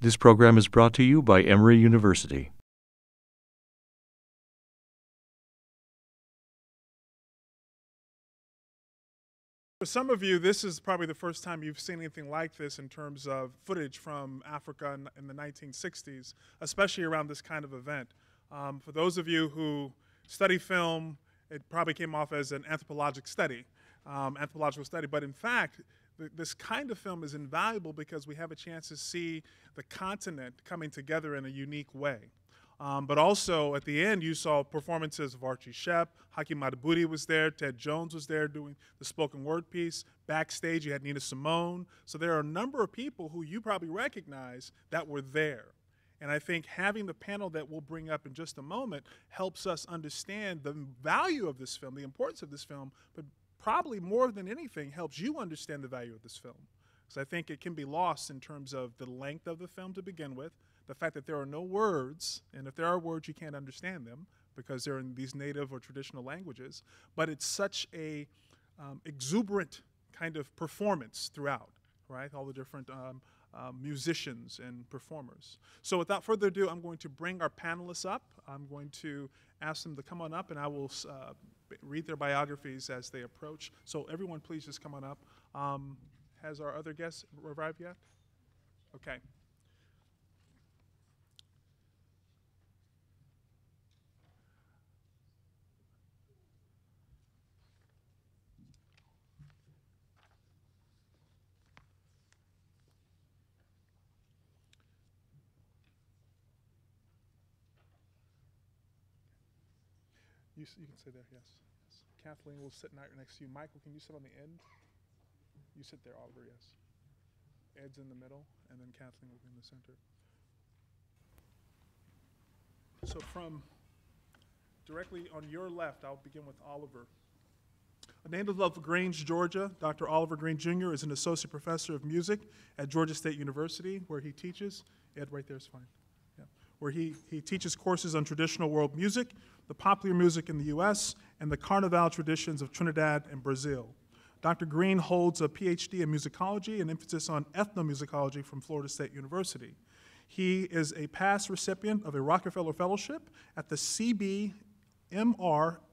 This program is brought to you by Emory University. For some of you, this is probably the first time you've seen anything like this in terms of footage from Africa in the 1960s, especially around this kind of event. For those of you who study film, it probably came off as an anthropological study, but in fact, this kind of film is invaluable because we have a chance to see the continent coming together in a unique way. But also, at the end, you saw performances of Archie Shepp, Hakeem Madhubuti was there, Ted Jones was there doing the spoken word piece. Backstage, you had Nina Simone. So there are a number of people who you probably recognize that were there. And I think having the panel that we'll bring up in just a moment helps us understand the value of this film, the importance of this film, but probably more than anything helps you understand the value of this film. Because I think it can be lost in terms of the length of the film to begin with, the fact that there are no words, and if there are words, you can't understand them because they're in these native or traditional languages, but it's such a exuberant kind of performance throughout, right? All the different musicians and performers. So without further ado, I'm going to bring our panelists up. I'm going to ask them to come on up, and I will read their biographies as they approach. So everyone, please just come on up. Has our other guest arrived yet? Okay. You can sit there, yes. Kathleen will sit right next to you. Michael, can you sit on the end? You sit there, Oliver, yes. Ed's in the middle, and then Kathleen will be in the center. So from directly on your left, I'll begin with Oliver. A native of LaGrange, Georgia, Dr. Oliver Green Jr. is an associate professor of music at Georgia State University, where he teaches. Ed, right there is fine. Where he teaches courses on traditional world music, the popular music in the U.S., and the carnival traditions of Trinidad and Brazil. Dr. Green holds a PhD in musicology and emphasis on ethnomusicology from Florida State University. He is a past recipient of a Rockefeller Fellowship at the CBMR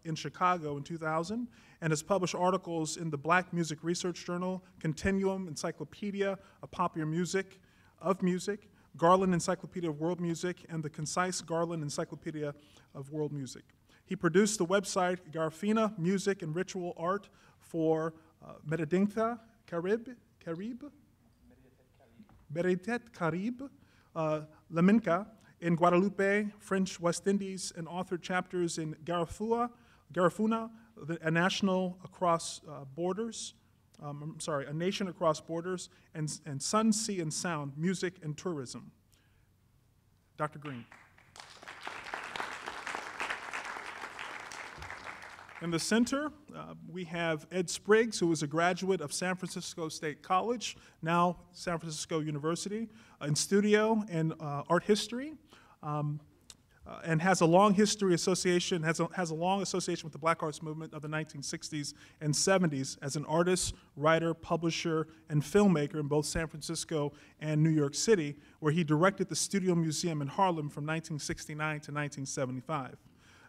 in Chicago in 2000 and has published articles in the Black Music Research Journal, Continuum Encyclopedia of Popular Music, Garland Encyclopedia of World Music, and the Concise Garland Encyclopedia of World Music. He produced the website Garifuna Music and Ritual Art for Medellín Caribe, La Minca in Guadalupe, French West Indies, and authored chapters in Garifuna, a Nation Across Borders, and Sun, Sea, and Sound, Music and Tourism. Dr. Green. In the center, we have Ed Spriggs, who is a graduate of San Francisco State College, now San Francisco University, in studio and art history. And has a long association with the Black Arts Movement of the 1960s and 70s as an artist, writer, publisher, and filmmaker in both San Francisco and New York City, where he directed the Studio Museum in Harlem from 1969 to 1975.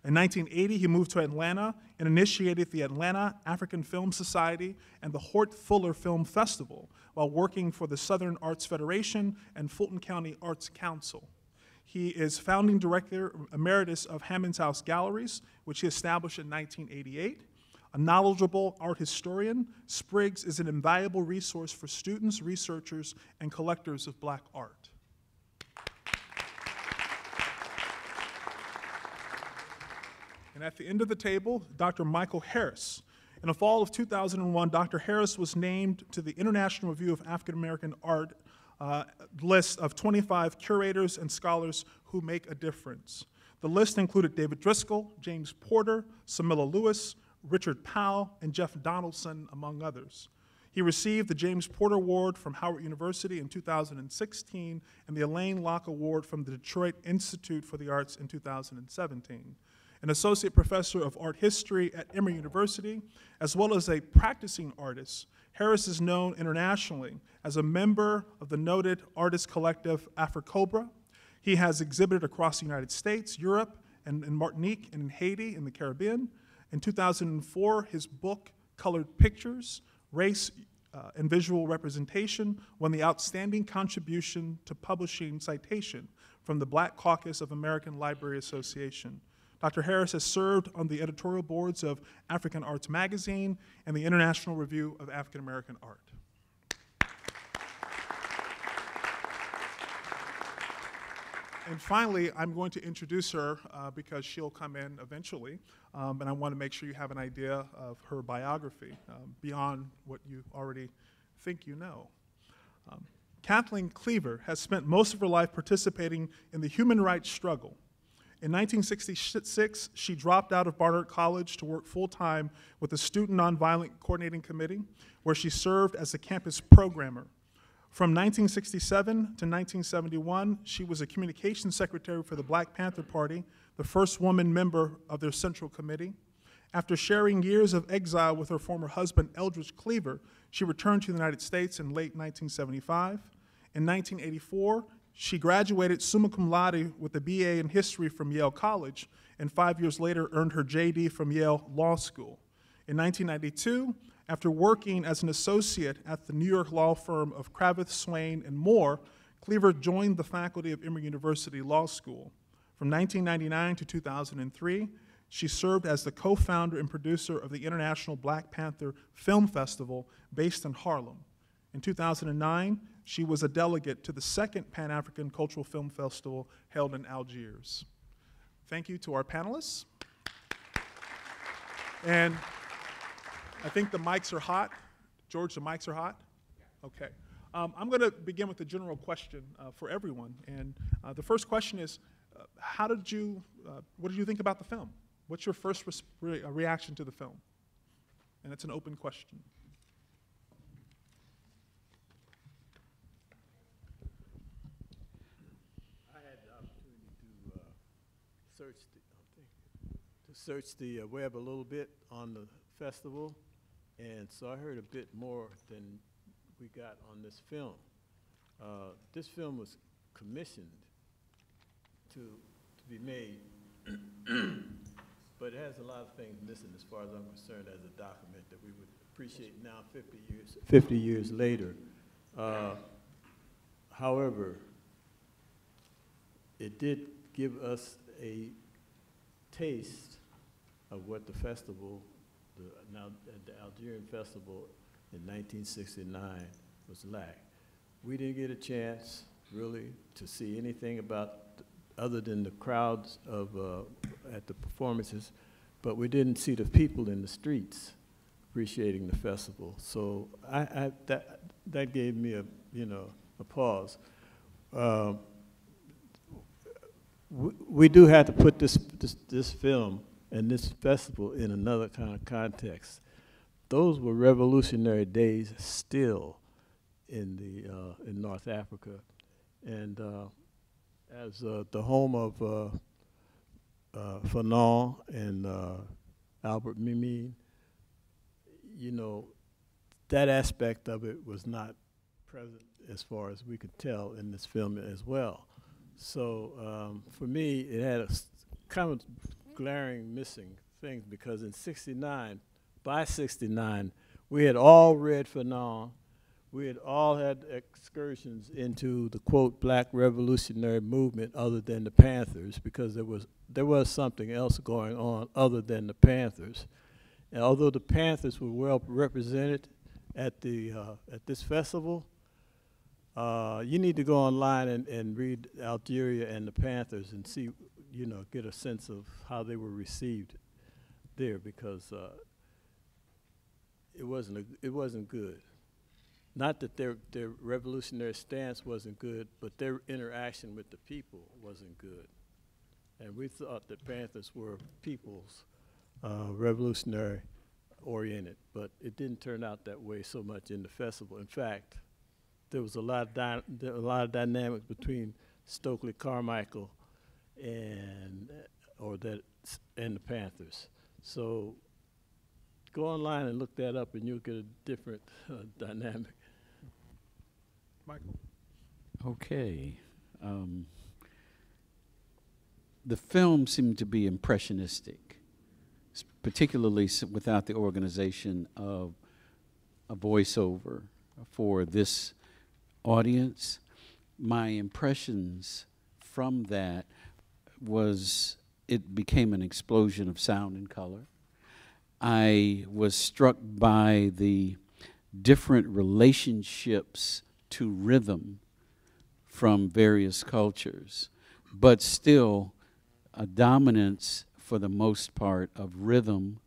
In 1980, he moved to Atlanta and initiated the Atlanta African Film Society and the Hort Fuller Film Festival while working for the Southern Arts Federation and Fulton County Arts Council. He is founding director emeritus of Hammond's House Galleries, which he established in 1988. A knowledgeable art historian, Spriggs is an invaluable resource for students, researchers, and collectors of Black art. And at the end of the table, Dr. Michael Harris. In the fall of 2001, Dr. Harris was named to the International Review of African American Art list of 25 curators and scholars who make a difference. The list included David Driscoll, James Porter, Samilla Lewis, Richard Powell, and Jeff Donaldson, among others. He received the James Porter Award from Howard University in 2016 and the Elaine Locke Award from the Detroit Institute for the Arts in 2017. An associate professor of art history at Emory University, as well as a practicing artist, Harris is known internationally as a member of the noted artist collective Afrocobra. He has exhibited across the United States, Europe, and in Martinique and in Haiti in the Caribbean. In 2004, his book, Colored Pictures, Race and Visual Representation, won the Outstanding Contribution to Publishing citation from the Black Caucus of American Library Association. Dr. Harris has served on the editorial boards of African Arts Magazine and the International Review of African American Art. And finally, I'm going to introduce her because she'll come in eventually, and I want to make sure you have an idea of her biography beyond what you already think you know. Kathleen Cleaver has spent most of her life participating in the human rights struggle. In 1966, she dropped out of Barnard College to work full-time with the Student Nonviolent Coordinating Committee, where she served as a campus programmer. From 1967 to 1971, she was a communications secretary for the Black Panther Party, the first woman member of their Central Committee. After sharing years of exile with her former husband, Eldridge Cleaver, she returned to the United States in late 1975. In 1984, she graduated summa cum laude with a BA in history from Yale College, and 5 years later earned her JD from Yale Law School. In 1992, after working as an associate at the New York law firm of Kravitz, Swain, and Moore, Cleaver joined the faculty of Emory University Law School. From 1999 to 2003, she served as the co-founder and producer of the International Black Panther Film Festival based in Harlem. In 2009, she was a delegate to the second Pan-African Cultural Film Festival held in Algiers. Thank you to our panelists. And I think the mics are hot. George, the mics are hot? Okay. I'm going to begin with a general question for everyone. And the first question is, what did you think about the film? What's your first reaction to the film? And it's an open question. I had the opportunity to search the web a little bit on the festival, and so I heard a bit more than we got on this film. This film was commissioned to be made, but it has a lot of things missing as far as I'm concerned as a document that we would appreciate now 50 years later. However, it did give us a taste of what the festival, the Algerian Festival in 1969 was like. We didn't get a chance, really, to see anything about other than the crowds at the performances, but we didn't see the people in the streets appreciating the festival. So that gave me a pause. We do have to put this film and this festival in another kind of context. Those were revolutionary days still in North Africa, and as the home of Fanon and Albert Memmi, that aspect of it was not present as far as we could tell in this film as well. So for me, it had a kind of glaring missing things, because in '69, by '69, we had all read Fanon. We had all had excursions into the, quote, Black revolutionary movement other than the Panthers, because there was something else going on other than the Panthers. And although the Panthers were well represented at this festival, you need to go online and read Algeria and the Panthers and see, get a sense of how they were received there, because it wasn't good. Not that their revolutionary stance wasn't good, but their interaction with the people wasn't good. And we thought that Panthers were people's revolutionary oriented, but it didn't turn out that way so much in the festival. In fact, there was a lot of dynamics between Stokely Carmichael and the Panthers. So go online and look that up, and you'll get a different dynamic. Michael? Okay. The film seemed to be impressionistic, particularly without the organization of a voiceover for this audience. My impressions from that was it became an explosion of sound and color. I was struck by the different relationships to rhythm from various cultures, but still a dominance for the most part of rhythm.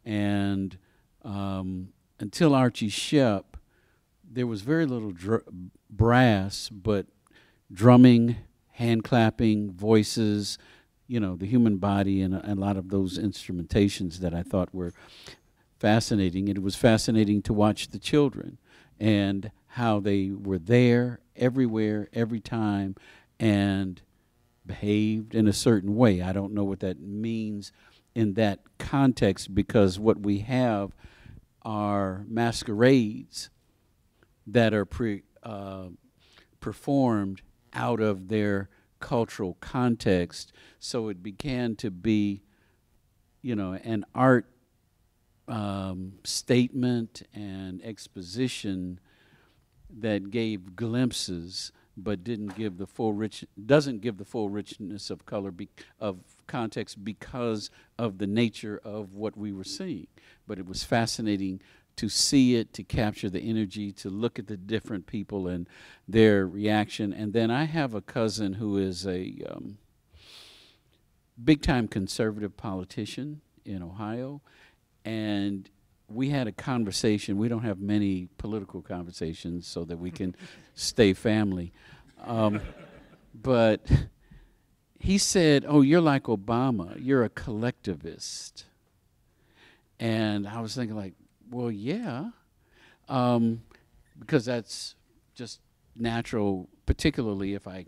And until Archie Shepp, there was very little brass, but drumming, hand clapping, voices, you know, the human body, and a lot of those instrumentations that I thought were fascinating. It was fascinating to watch the children and how they were there everywhere, every time, and behaved in a certain way. I don't know what that means in that context, because what we have are masquerades that are performed out of their cultural context. So it began to be, you know, an art statement and exposition that gave glimpses, but doesn't give the full richness of color, of context, because of the nature of what we were seeing. But it was fascinating to see it, to capture the energy, to look at the different people and their reaction. And then I have a cousin who is a big-time conservative politician in Ohio, and we had a conversation. We don't have many political conversations so that we can stay family. But he said, "Oh, you're like Obama. You're a collectivist." And I was thinking, like, well, yeah, because that's just natural, particularly if I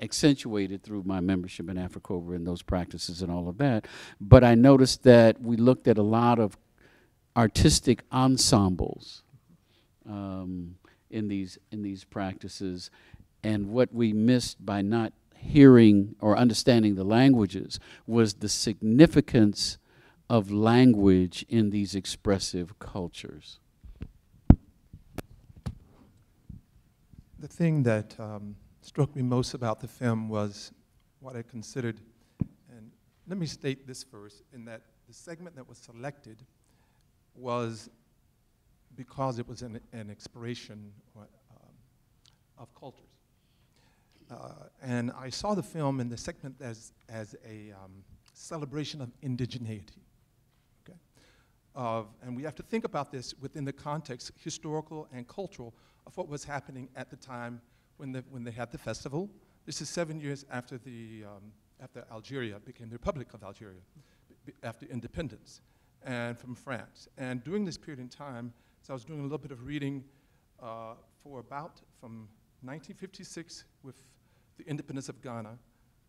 accentuated through my membership in AfriCOBRA and those practices and all of that. But I noticed that we looked at a lot of artistic ensembles in these practices, and what we missed by not hearing or understanding the languages was the significance of language in these expressive cultures. The thing that struck me most about the film was what I considered, and let me state this first, in that the segment that was selected was because it was an exploration of cultures. And I saw the film in the segment as a celebration of indigeneity. Okay? And we have to think about this within the context, historical and cultural, of what was happening at the time when they had the festival. This is 7 years after after Algeria became the Republic of Algeria, after independence, and from France. And during this period in time, so I was doing a little bit of reading from 1956 with the independence of Ghana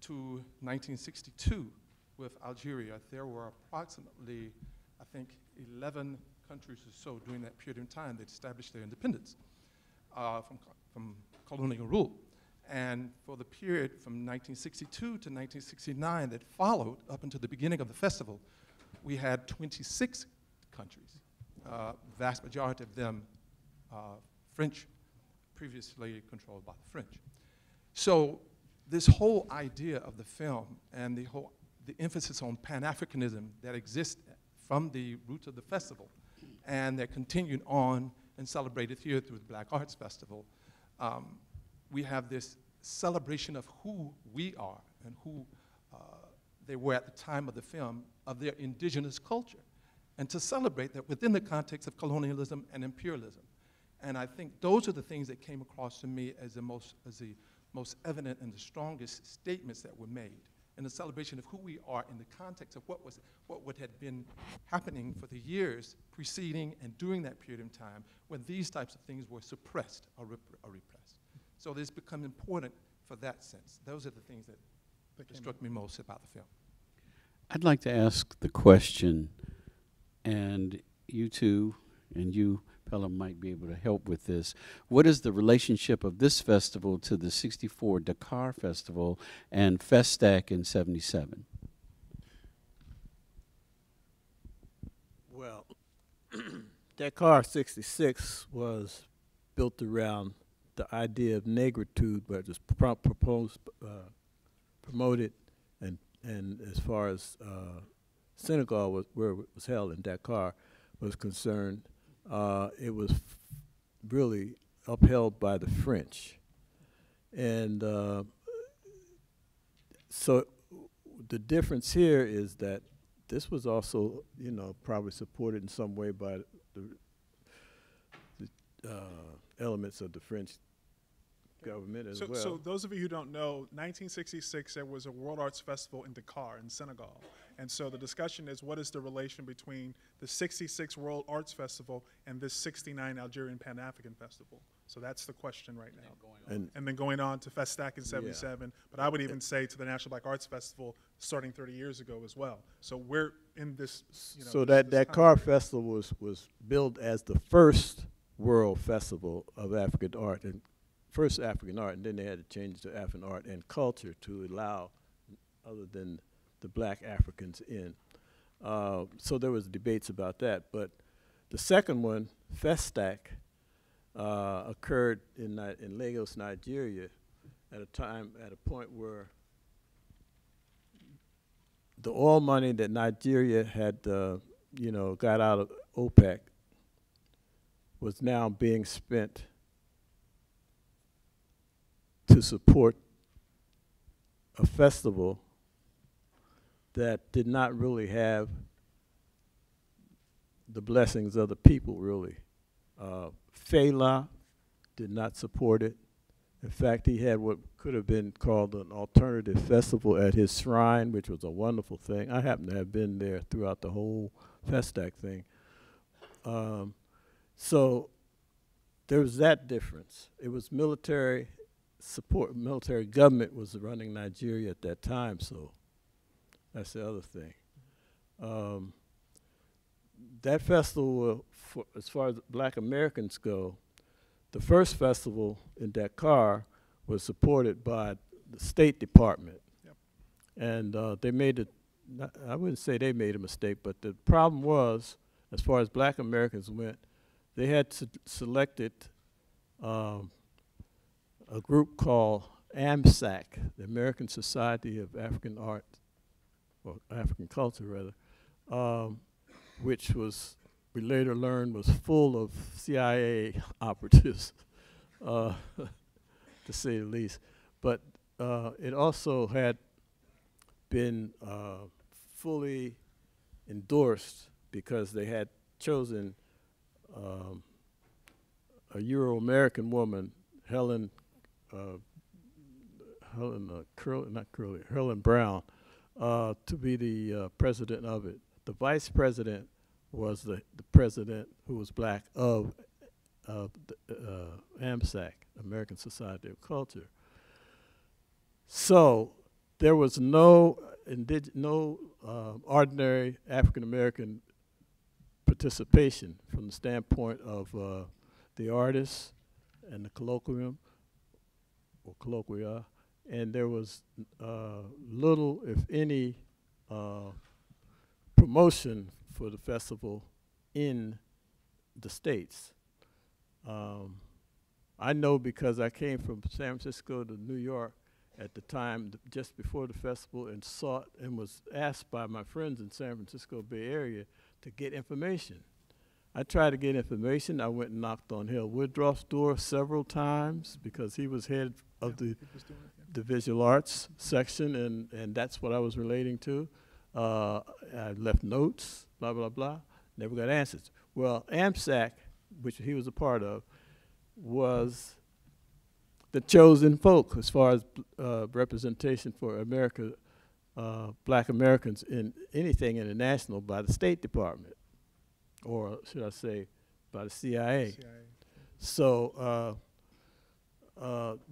to 1962 with Algeria. There were approximately, I think, 11 countries or so during that period of time that established their independence from colonial rule. And for the period from 1962 to 1969 that followed up until the beginning of the festival, we had 26 countries, vast majority of them French, previously controlled by the French. So this whole idea of the film and the emphasis on Pan-Africanism that exists from the roots of the festival and that continued on and celebrated here through the Black Arts Festival, we have this celebration of who we are and who they were at the time of the film, of their indigenous culture, and to celebrate that within the context of colonialism and imperialism. And I think those are the things that came across to me as the most evident and the strongest statements that were made in the celebration of who we are in the context of what had been happening for the years preceding and during that period of time when these types of things were suppressed or repressed. So this become important for that sense. Those are the things that struck me most about the film. I'd like to ask the question, and you two and you, Pelham, might be able to help with this. What is the relationship of this festival to the '64 Dakar Festival and Festac in '77? Well, Dakar '66 was built around the idea of negritude, but it was promoted, and as far as Senegal was where it was held in Dakar was concerned, it was really upheld by the French, and so the difference here is that this was also, you know, probably supported in some way by the elements of the French government as well. So those of you who don't know, 1966 there was a World Arts Festival in Dakar in Senegal, and so the discussion is what is the relation between the '66 World Arts Festival and this '69 Algerian Pan-African Festival? So that's the question right now. And then going on to Festac in '77, but I would even say to the National Black Arts Festival starting 30 years ago as well. So we're in this, you know. So that Dakar Festival was billed as the first World Festival of African Art, and first African art, and then they had to change to African art and culture to allow other than the black Africans in. So there was debates about that. But the second one, Festac, occurred in Lagos, Nigeria, at a point where the oil money that Nigeria had, you know, got out of OPEC was now being spent to support a festival that did not really have the blessings of the people, really. Fela did not support it. In fact, he had what could have been called an alternative festival at his shrine, which was a wonderful thing. I happen to have been there throughout the whole Festac thing. So there was that difference. It was military support. Military government was running Nigeria at that time, so that's the other thing. That festival, as far as black Americans go, the first festival in Dakar was supported by the State Department. Yep. And they made I wouldn't say they made a mistake, but the problem was, as far as black Americans went, they had selected a group called AMSAC, the American Society of African Art, or African Culture rather, which was, we later learned, was full of CIA operatives, to say the least. But it also had been fully endorsed because they had chosen a Euro-American woman, Helen Brown, to be the president of it. The vice president was the president who was black of AMSAC, American Society of Culture. So there was no ordinary African American participation from the standpoint of the artists and the colloquium or colloquia, and there was little, if any, promotion for the festival in the States. I know because I came from San Francisco to New York at the time, just before the festival, and sought and was asked by my friends in San Francisco Bay Area to get information. I tried to get information. I went and knocked on Hill Woodruff's door several times because he was head of the visual arts section, and that's what I was relating to. I left notes, blah, blah, blah, never got answers. Well, AMSAC, which he was a part of, was the chosen folk as far as representation for America, black Americans in anything international by the State Department, or should I say by the CIA. So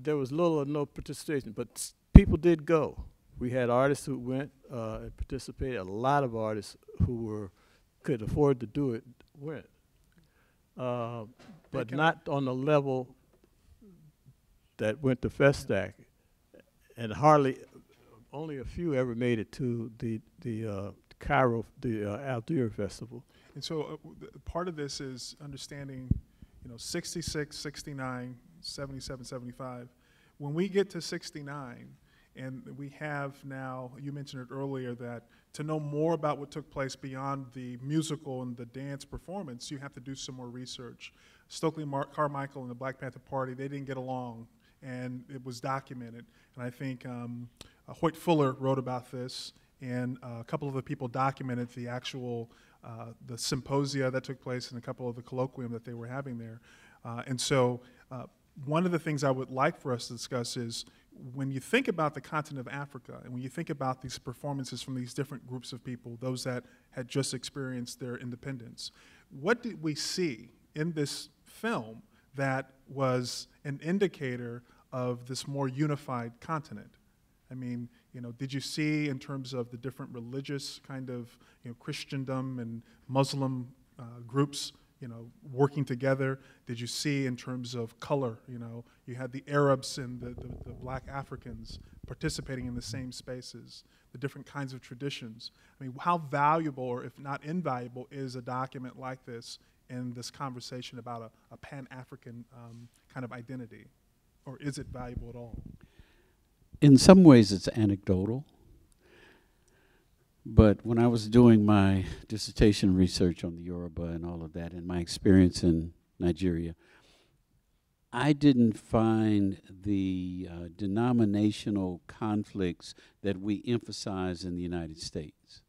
there was little or no participation, but people did go. We had artists who went and participated. A lot of artists who could afford to do it went, but not on the level that went to Festac, and only a few ever made it to the Cairo, the Algiers festival. And so part of this is understanding, 66, 69, 77, 75. When we get to 69, and we have now, you mentioned it earlier, that to know more about what took place beyond the musical and the dance performance, you have to do some more research. Stokely Carmichael and the Black Panther Party, they didn't get along, and it was documented. And I think Hoyt Fuller wrote about this, and a couple of the people documented the actual the symposia that took place and a couple of the colloquium that they were having there. And so one of the things I would like for us to discuss is when you think about the continent of Africa and when you think about these performances from these different groups of people, those that had just experienced their independence, what did we see in this film that was an indicator of this more unified continent? I mean, did you see in terms of the different religious kind of, Christendom and Muslim groups, working together? Did you see in terms of color, you had the Arabs and the black Africans participating in the same spaces, the different kinds of traditions? I mean, how valuable, or if not invaluable, is a document like this in this conversation about a Pan-African kind of identity? Or is it valuable at all? In some ways, it's anecdotal. But when I was doing my dissertation research on the Yoruba and all of that, and my experience in Nigeria, I didn't find the denominational conflicts that we emphasize in the United States.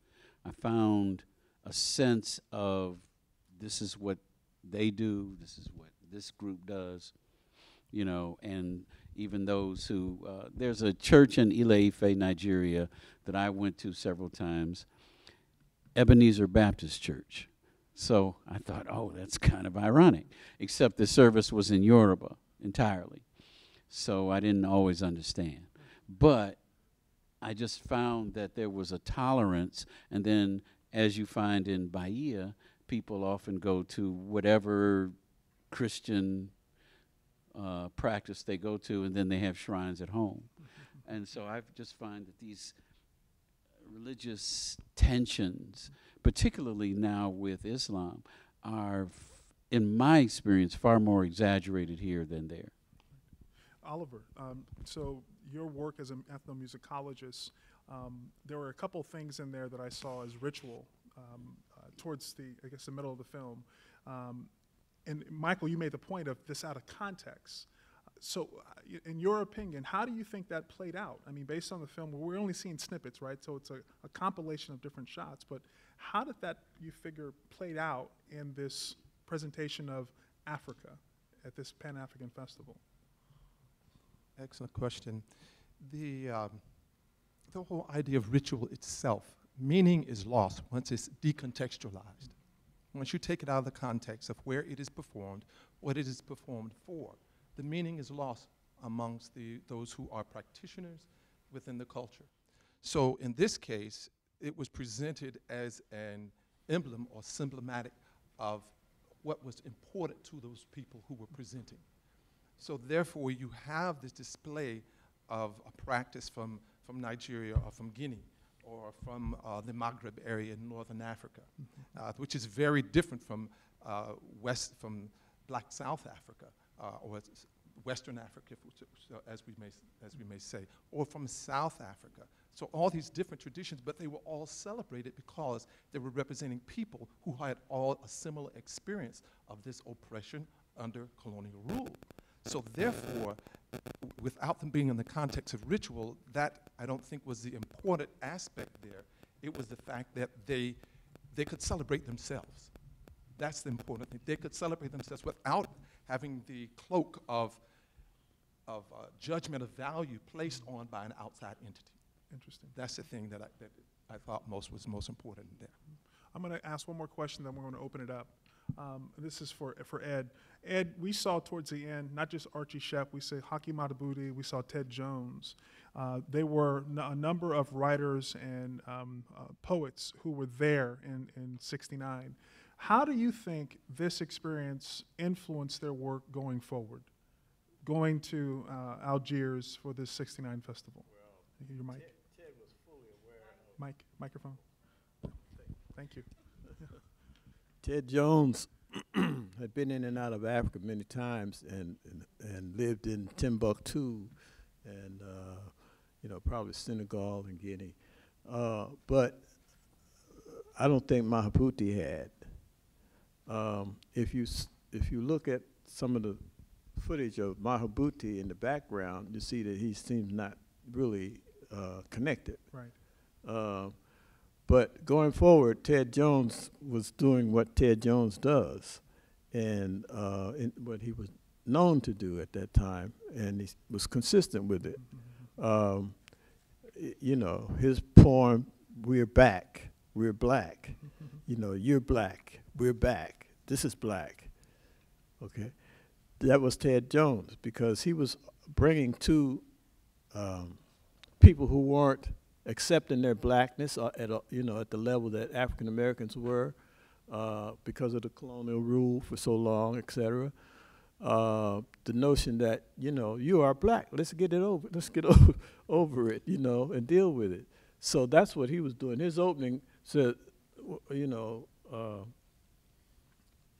I found a sense of this is what they do, this is what this group does, and even those who, there's a church in Ile-Ife, Nigeria, that I went to several times, Ebenezer Baptist Church. So I thought, oh, that's kind of ironic, except the service was in Yoruba entirely. So I didn't always understand. But I just found that there was a tolerance, and then as you find in Bahia, people often go to whatever Christian practice they go to, and then they have shrines at home. And so I just find that these religious tensions, particularly now with Islam, are, in my experience, far more exaggerated here than there. Oliver, so your work as an ethnomusicologist, there were a couple things in there that I saw as ritual towards the middle of the film. And Michael, you made the point of this out of context. So in your opinion, how do you think that played out? I mean, based on the film, we're only seeing snippets, right? So it's a compilation of different shots, but how did that, you figure, played out in this presentation of Africa at this Pan-African Festival? Excellent question. The whole idea of ritual itself, meaning is lost once it's decontextualized. Once you take it out of the context of where it is performed, what it is performed for, the meaning is lost amongst those who are practitioners within the culture. So in this case, it was presented as an emblem or symptomatic of what was important to those people who were presenting. So therefore, you have this display of a practice from Nigeria or from Guinea or from the Maghreb area in northern Africa, which is very different from Black South Africa or Western Africa, as we may say, or from South Africa. So all these different traditions, but they were all celebrated because they were representing people who had all a similar experience of this oppression under colonial rule. So therefore, without them being in the context of ritual, that I don't think was the important aspect there. It was the fact that they could celebrate themselves. That's the important thing. They could celebrate themselves without having the cloak of judgment of value placed on by an outside entity. Interesting. That's the thing that I thought was most important there. I'm going to ask one more question, then we're going to open it up. This is for Ed. Ed, we saw towards the end, not just Archie Shepp, we saw Haki Madhubuti, we saw Ted Jones. There were a number of writers and poets who were there in '69. How do you think this experience influenced their work going forward, going to Algiers for this '69 festival? Your mic. Ted was fully aware. Microphone. Thank you. Ted Jones had been in and out of Africa many times and lived in Timbuktu and probably Senegal and Guinea. But I don't think Mahabuti had. If you look at some of the footage of Mahabuti in the background, you see that he seems not really connected. Right. But going forward, Ted Jones was doing what Ted Jones does, and what he was known to do at that time, and he was consistent with it. His poem, "We're Back, We're Black," you're black, we're back, this is black, okay? That was Ted Jones, because he was bringing to people who weren't accepting their blackness at the level that African Americans were because of the colonial rule for so long, etc. The notion that you are black. Let's get it over. Let's get over it, and deal with it. So that's what he was doing. His opening said,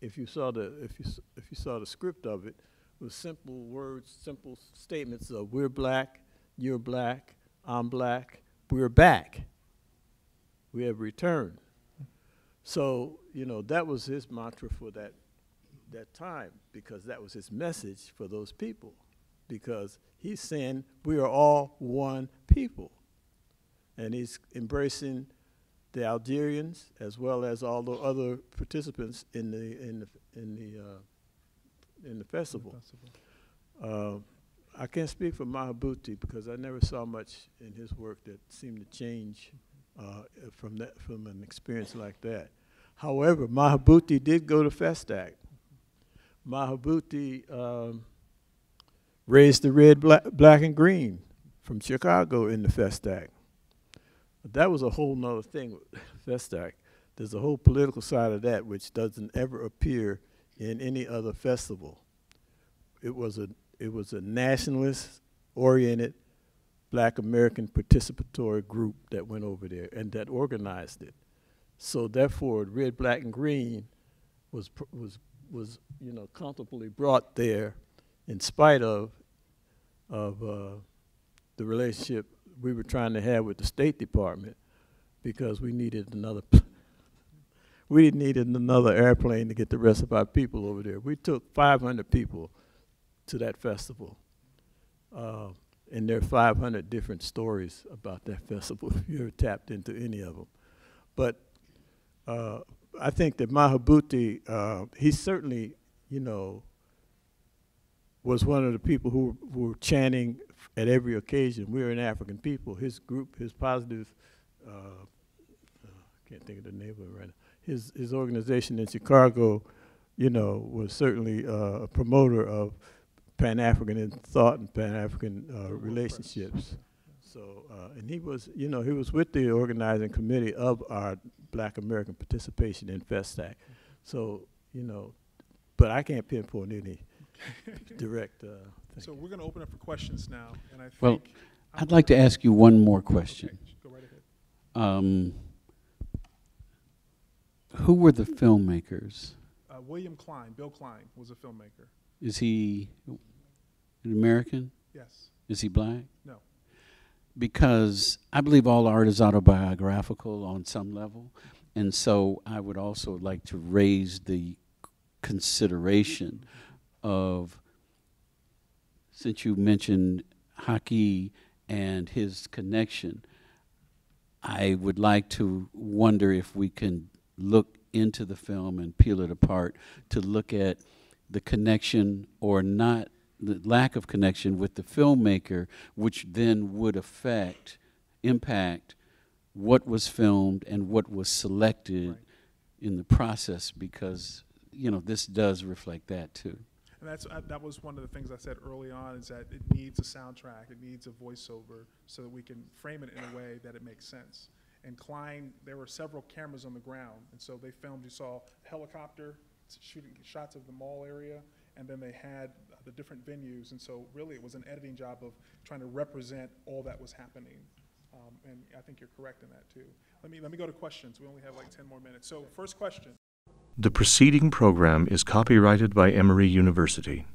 if you saw the script of it, was simple words, simple statements of "We're black, you're black, I'm black, we're back, we have returned." So that was his mantra for that time, because that was his message for those people, because he's saying we are all one people, and he's embracing the Algerians as well as all the other participants in the festival. I can't speak for Mahabuti because I never saw much in his work that seemed to change from an experience like that. However, Mahabuti did go to Festac. Mahabuti raised the red, black, and green from Chicago in the Festac. But that was a whole nother thing with Festac. There's a whole political side of that which doesn't ever appear in any other festival. It was a nationalist-oriented Black American participatory group that went over there and that organized it. So therefore, red, black, and green was comfortably brought there, in spite of the relationship we were trying to have with the State Department, because we needed another airplane to get the rest of our people over there. We took 500 people to that festival, and there are 500 different stories about that festival if you ever tapped into any of them. But I think that Mahabuti, he certainly, was one of the people who were chanting at every occasion, "We're an African people." His group, his positive, I can't think of the name of it right now. His organization in Chicago, was certainly a promoter of Pan-African thought and Pan-African relationships. So, and he was with the organizing committee of our Black American participation in Festac. So, but I can't pinpoint any direct thing. So we're going to open up for questions now, and I think. Well, I'd like to ask you one more question. Okay, go right ahead. Who were the filmmakers? William Klein, Bill Klein, was a filmmaker. Is he an American? Yes. Is he black? No. Because I believe all art is autobiographical on some level, and so I would also like to raise the consideration of, since you mentioned Haki and his connection, I would like to wonder if we can look into the film and peel it apart to look at the connection or not, the lack of connection with the filmmaker, which then would impact what was filmed and what was selected in the process, because this does reflect that too. And that was one of the things I said early on, is that it needs a soundtrack, it needs a voiceover, so that we can frame it in a way that it makes sense. And Klein, there were several cameras on the ground, and so they filmed, you saw a helicopter shooting shots of the mall area, and then they had the different venues, and so really it was an editing job of trying to represent all that was happening. And I think you're correct in that too. Let me go to questions. We only have like 10 more minutes. So first question. The preceding program is copyrighted by Emory University.